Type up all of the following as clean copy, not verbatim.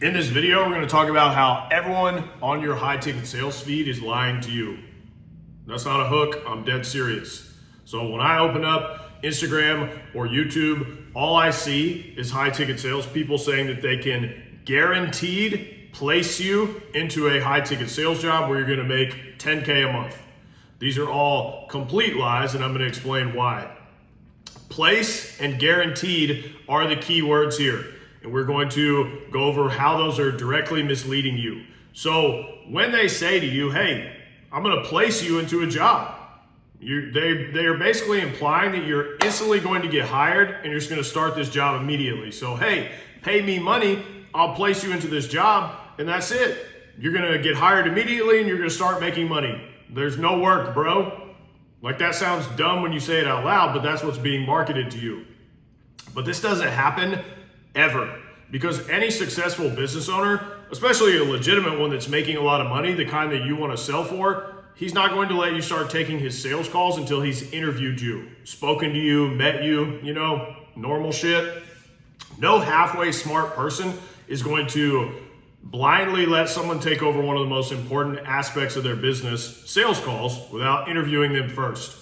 In this video, we're going to talk about how everyone on your high ticket sales feed is lying to you. That's not a hook, I'm dead serious. So when I open up Instagram or YouTube, all I see is high ticket sales people saying that they can guaranteed place you into a high ticket sales job where you're going to make 10K a month. These are all complete lies, and I'm going to explain why. Place and guaranteed are the key words here. And we're going to go over how those are directly misleading you. So when they say to you, hey, I'm going to place you into a job, they are basically implying that you're instantly going to get hired and you're just going to start this job immediately. So, hey, pay me money, I'll place you into this job, and that's it. You're going to get hired immediately and you're going to start making money. There's no work, bro. Like, that sounds dumb when you say it out loud, but that's what's being marketed to you. But this doesn't happen ever, because any successful business owner, especially a legitimate one that's making a lot of money, the kind that you want to sell for, he's not going to let you start taking his sales calls until he's interviewed you, spoken to you, met you, normal shit. No halfway smart person is going to blindly let someone take over one of the most important aspects of their business, sales calls, without interviewing them first.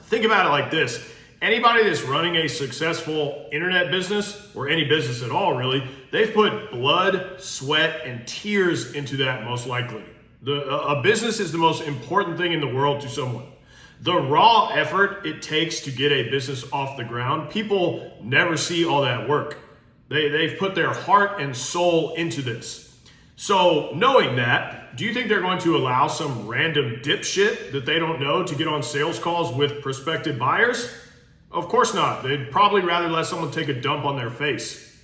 Think about it like this. Anybody that's running a successful internet business, or any business at all really, they've put blood, sweat, and tears into that most likely. A business is the most important thing in the world to someone. The raw effort it takes to get a business off the ground, people never see all that work. They've put their heart and soul into this. So knowing that, do you think they're going to allow some random dipshit that they don't know to get on sales calls with prospective buyers? Of course not. They'd probably rather let someone take a dump on their face.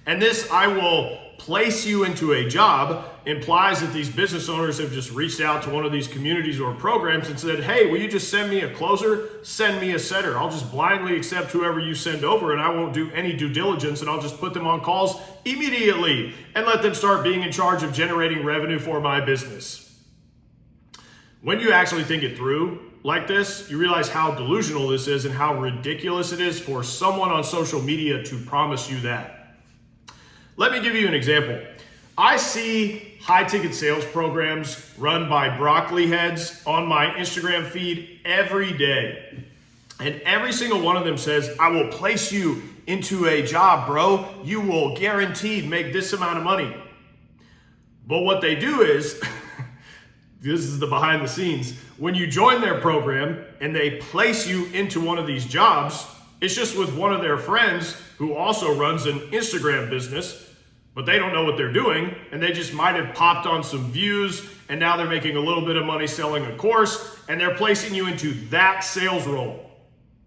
And this "I will place you into a job" implies that these business owners have just reached out to one of these communities or programs and said, hey, will you just send me a closer? Send me a setter. I'll just blindly accept whoever you send over, and I won't do any due diligence, and I'll just put them on calls immediately and let them start being in charge of generating revenue for my business. When you actually think it through like this, you realize how delusional this is and how ridiculous it is for someone on social media to promise you that. Let me give you an example. I see high ticket sales programs run by broccoli heads on my Instagram feed every day. And every single one of them says, I will place you into a job, bro. You will guaranteed make this amount of money. But what they do is, this is the behind the scenes, when you join their program and they place you into one of these jobs, it's just with one of their friends who also runs an Instagram business, but they don't know what they're doing, and they just might have popped on some views, and now they're making a little bit of money selling a course, and they're placing you into that sales role.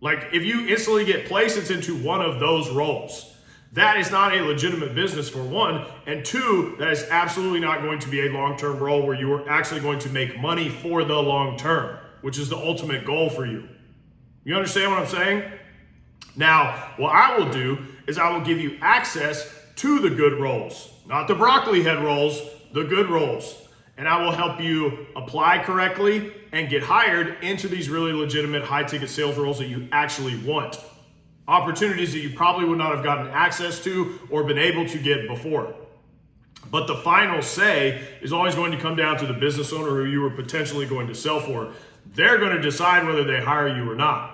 Like, if you instantly get placed, it's into one of those roles. That is not a legitimate business, for one, and two, that is absolutely not going to be a long-term role where you are actually going to make money for the long term, which is the ultimate goal for you. You understand what I'm saying? Now, what I will do is I will give you access to the good roles, not the broccoli head roles, the good roles. And I will help you apply correctly and get hired into these really legitimate high ticket sales roles that you actually want. Opportunities that you probably would not have gotten access to or been able to get before. But the final say is always going to come down to the business owner who you were potentially going to sell for. They're going to decide whether they hire you or not.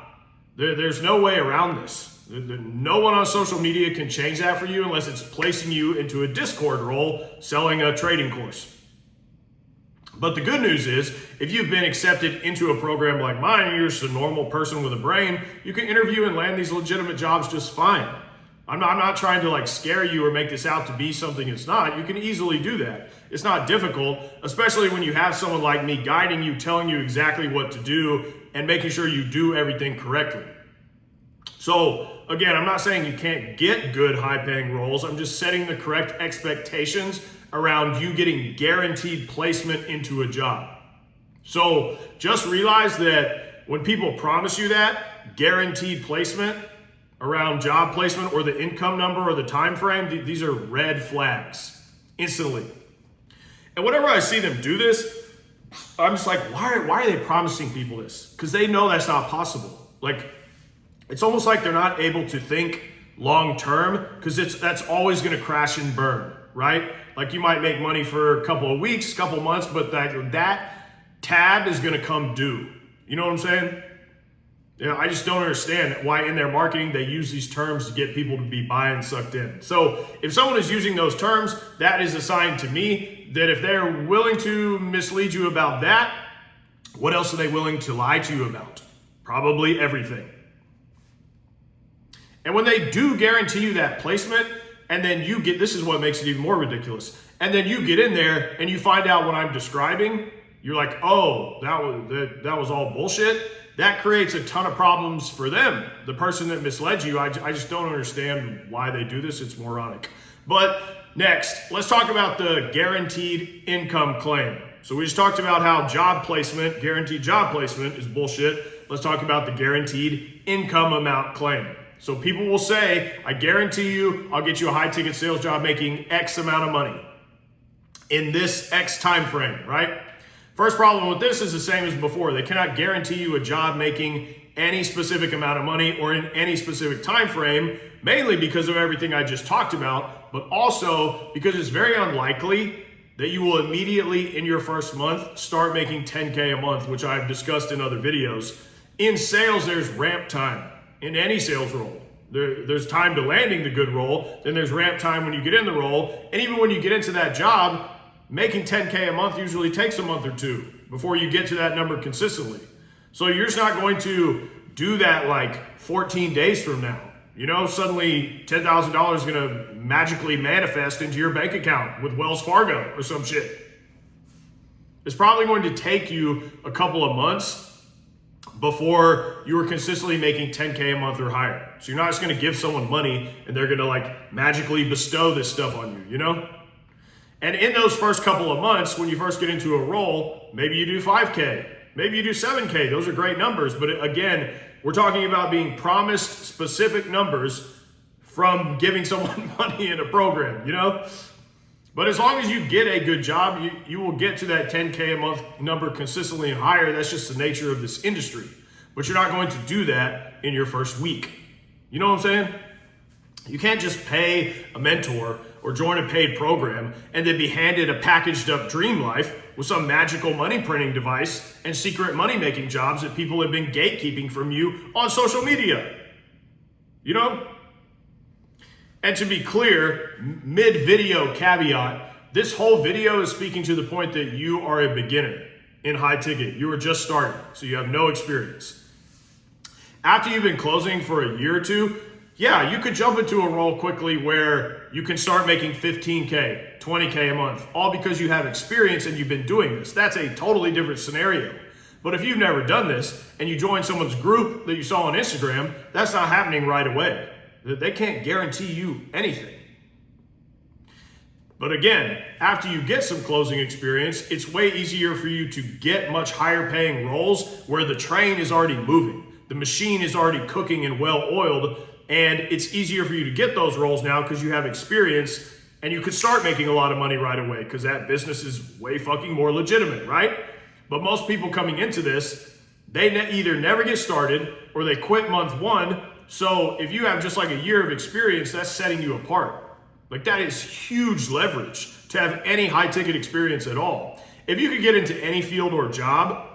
There's no way around this. No one on social media can change that for you unless it's placing you into a Discord role selling a trading course. But the good news is, if you've been accepted into a program like mine and you're just a normal person with a brain, you can interview and land these legitimate jobs just fine. I'm not trying to scare you or make this out to be something it's not. You can easily do that. It's not difficult, especially when you have someone like me guiding you, telling you exactly what to do, and making sure you do everything correctly. So again, I'm not saying you can't get good high-paying roles. I'm just setting the correct expectations around you getting guaranteed placement into a job. So just realize that when people promise you that guaranteed placement around job placement or the income number or the time frame, these are red flags instantly. And whenever I see them do this, I'm just like, why are they promising people this? Because they know that's not possible. It's almost like they're not able to think long term, because that's always going to crash and burn, right? Like you might make money for a couple of weeks, couple of months, but that tab is going to come due. You know what I'm saying? I just don't understand why in their marketing they use these terms to get people to be buying sucked in. So if someone is using those terms, that is a sign to me that if they're willing to mislead you about that, what else are they willing to lie to you about? Probably everything. And when they do guarantee you that placement, and then you get, this is what makes it even more ridiculous, and then you get in there and you find out what I'm describing, you're like, oh, that was all bullshit. That creates a ton of problems for them. The person that misled you, I just don't understand why they do this. It's moronic. But next, let's talk about the guaranteed income claim. So we just talked about how job placement, guaranteed job placement is bullshit. Let's talk about the guaranteed income amount claim. So people will say, I guarantee you, I'll get you a high ticket sales job making X amount of money in this X time frame, right? First problem with this is the same as before. They cannot guarantee you a job making any specific amount of money or in any specific time frame, mainly because of everything I just talked about, but also because it's very unlikely that you will immediately in your first month start making 10K a month, which I've discussed in other videos. In sales, there's ramp time in any sales role. There's time to landing the good role, then there's ramp time when you get in the role, and even when you get into that job, making 10K a month usually takes a month or two before you get to that number consistently. So you're just not going to do that like 14 days from now. You know, suddenly $10,000 is going to magically manifest into your bank account with Wells Fargo or some shit. It's probably going to take you a couple of months before you are consistently making 10K a month or higher. So you're not just going to give someone money and they're going to like magically bestow this stuff on you, you know? And in those first couple of months, when you first get into a role, maybe you do 5K, maybe you do 7K. Those are great numbers. But again, we're talking about being promised specific numbers from giving someone money in a program, you know? But as long as you get a good job, you will get to that 10K a month number consistently and higher. That's just the nature of this industry. But you're not going to do that in your first week. You know what I'm saying? You can't just pay a mentor or join a paid program and then be handed a packaged up dream life with some magical money printing device and secret money making jobs that people have been gatekeeping from you on social media. You know? And to be clear, mid-video caveat, this whole video is speaking to the point that you are a beginner in high ticket. You are just starting, so you have no experience. After you've been closing for a year or two, yeah, you could jump into a role quickly where you can start making 15K, 20K a month, all because you have experience and you've been doing this. That's a totally different scenario. But if you've never done this and you join someone's group that you saw on Instagram, that's not happening right away. They can't guarantee you anything. But again, after you get some closing experience, it's way easier for you to get much higher paying roles where the train is already moving. The machine is already cooking and well oiled. And it's easier for you to get those roles now because you have experience and you could start making a lot of money right away because that business is way fucking more legitimate, right? But most people coming into this, they either never get started or they quit month one. So if you have just like a year of experience, that's setting you apart. Like that is huge leverage to have any high ticket experience at all. If you could get into any field or job,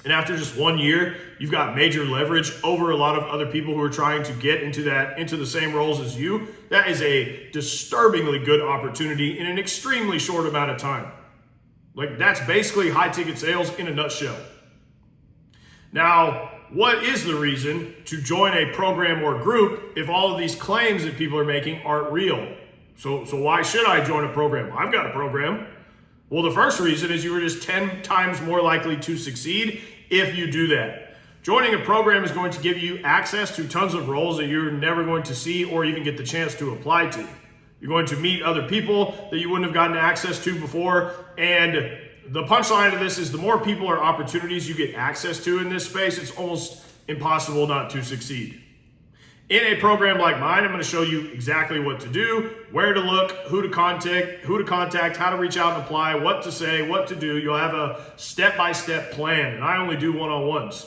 and after just 1 year, you've got major leverage over a lot of other people who are trying to get into the same roles as you. That is a disturbingly good opportunity in an extremely short amount of time. Like that's basically high ticket sales in a nutshell. Now, what is the reason to join a program or group if all of these claims that people are making aren't real? So why should I join a program? I've got a program. Well, the first reason is you are just 10 times more likely to succeed if you do that. Joining a program is going to give you access to tons of roles that you're never going to see or even get the chance to apply to. You're going to meet other people that you wouldn't have gotten access to before. And the punchline of this is the more people or opportunities you get access to in this space, it's almost impossible not to succeed. In a program like mine, I'm going to show you exactly what to do, where to look, who to contact, how to reach out and apply, what to say, what to do. You'll have a step-by-step plan, and I only do one-on-ones.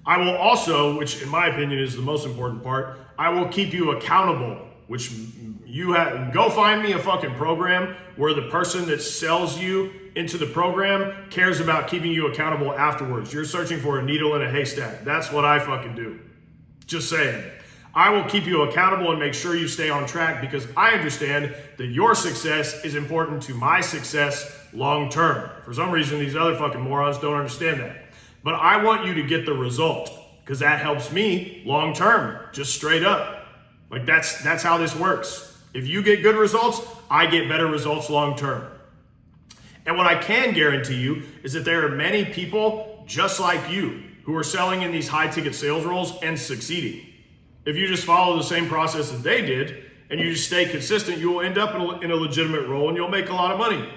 I will also, which in my opinion is the most important part, I will keep you accountable, which you have, go find me a fucking program where the person that sells you into the program cares about keeping you accountable afterwards. You're searching for a needle in a haystack. That's what I fucking do. Just saying. I will keep you accountable and make sure you stay on track because I understand that your success is important to my success long term. For some reason, these other fucking morons don't understand that. But I want you to get the result because that helps me long term, just straight up. Like that's how this works. If you get good results, I get better results long term. And what I can guarantee you is that there are many people just like you who are selling in these high ticket sales roles and succeeding. If you just follow the same process that they did and you just stay consistent, you will end up in a legitimate role and you'll make a lot of money.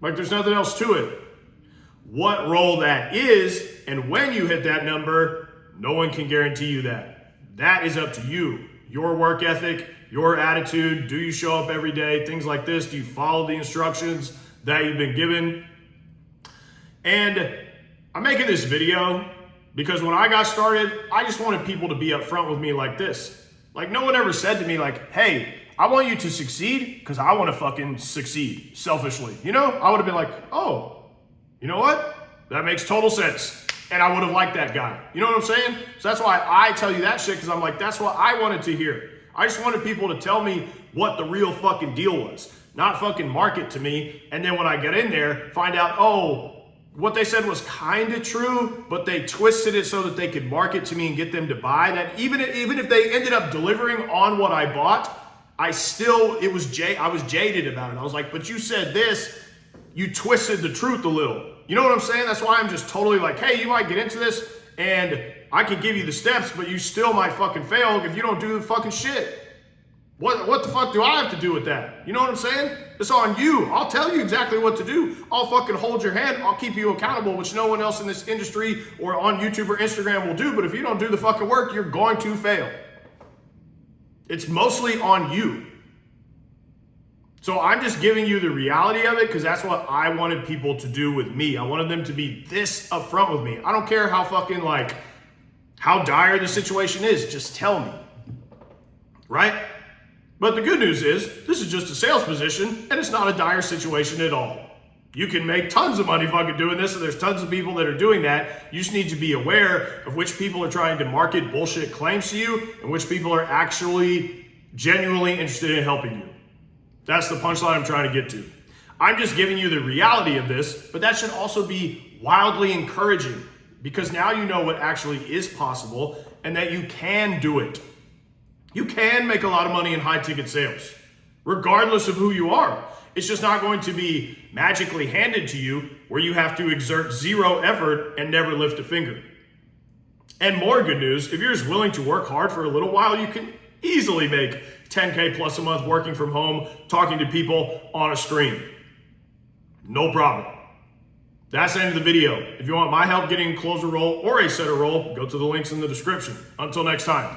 Like there's nothing else to it. What role that is and when you hit that number, no one can guarantee you that. That is up to you. Your work ethic, your attitude, do you show up every day, things like this, do you follow the instructions that you've been given? And I'm making this video because when I got started, I just wanted people to be upfront with me like this. Like no one ever said to me like, hey, I want you to succeed because I want to fucking succeed selfishly. You know, I would have been like, oh, you know what? That makes total sense. And I would have liked that guy. You know what I'm saying? So that's why I tell you that shit because I'm like, that's what I wanted to hear. I just wanted people to tell me what the real fucking deal was. Not fucking market to me. And then when I get in there, find out, oh, what they said was kind of true, but they twisted it so that they could market to me and get them to buy that. Even if they ended up delivering on what I bought, I was jaded about it. I was like, but you said this, you twisted the truth a little. You know what I'm saying? That's why I'm just totally like, hey, you might get into this and I can give you the steps, but you still might fucking fail if you don't do the fucking shit. What the fuck do I have to do with that? You know what I'm saying? It's on you. I'll tell you exactly what to do. I'll fucking hold your hand. I'll keep you accountable, which no one else in this industry or on YouTube or Instagram will do. But if you don't do the fucking work, you're going to fail. It's mostly on you. So I'm just giving you the reality of it because that's what I wanted people to do with me. I wanted them to be this upfront with me. I don't care how fucking how dire the situation is. Just tell me. Right? But the good news is, this is just a sales position, and it's not a dire situation at all. You can make tons of money fucking doing this, and there's tons of people that are doing that. You just need to be aware of which people are trying to market bullshit claims to you, and which people are actually genuinely interested in helping you. That's the punchline I'm trying to get to. I'm just giving you the reality of this, but that should also be wildly encouraging, because now you know what actually is possible, and that you can do it. You can make a lot of money in high ticket sales, regardless of who you are. It's just not going to be magically handed to you where you have to exert zero effort and never lift a finger. And more good news, if you're just willing to work hard for a little while, you can easily make 10K plus a month working from home, talking to people on a screen. No problem. That's the end of the video. If you want my help getting a closer role or a setter role, go to the links in the description. Until next time.